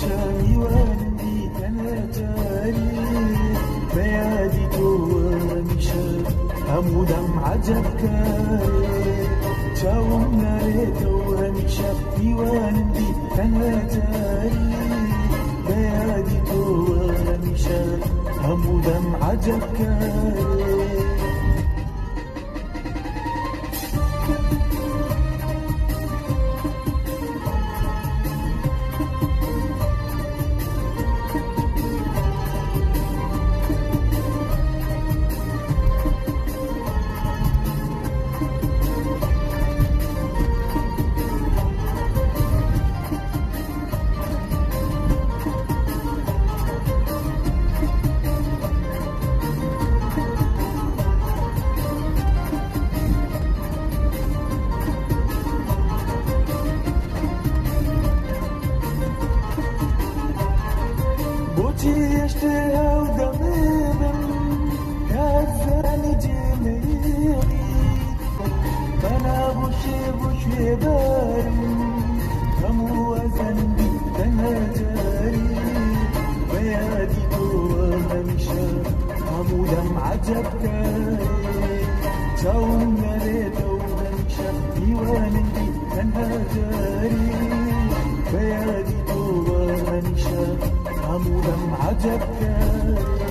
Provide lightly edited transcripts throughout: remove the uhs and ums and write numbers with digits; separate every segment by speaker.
Speaker 1: همیشه میوندی تنجاری بیادی تو همیشه همودم عجب کاری چاوم نره تو همیشه میوندی تنجاری بیادی تو همیشه همودم عجب کاری اشتهى ودميم كذاني جميلي فانا بوشي بارم همو ذنبي تنجاري بيادي جوا همشة همو دم عجب كاري توم نريتو همشة ديوانندي تنجاري بيادي جوا همشة همودم عجب كاري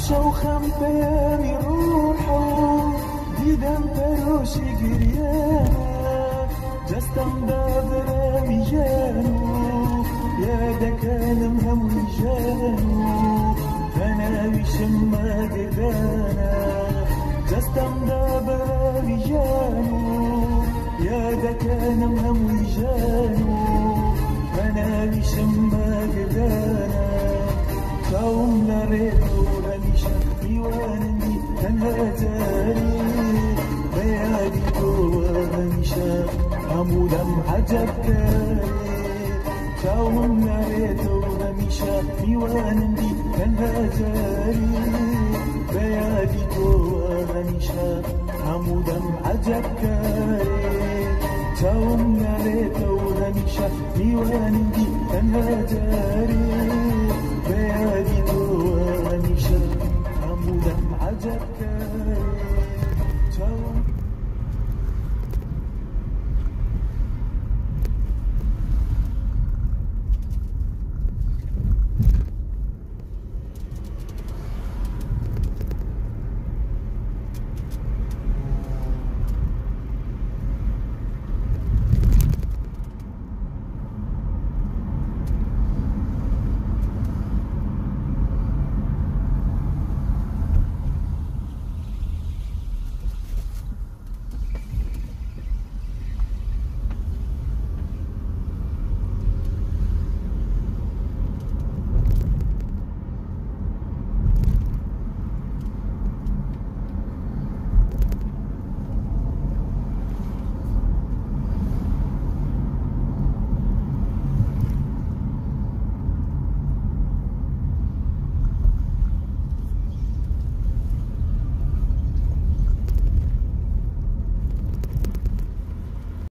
Speaker 1: شوخم بيامي روحه ديدم بروشي قريانه جستم دابرامي جانو يا دكان مهم جانو انا وشم قدانا جستم دابرامي جانو يا دكان مهم جانو انا وشم قدانا كون نريتو همیشه میوانندی تنها جاری بیادی تو همیشه همودم عجب کاری كون نريتو همیشه میوانندی تنها جاری بیادی تو همیشه همودم عجب کاری كون نريتو همیشه میوانندی تنها جاری بیادی تو همیشه همودم عجب کاری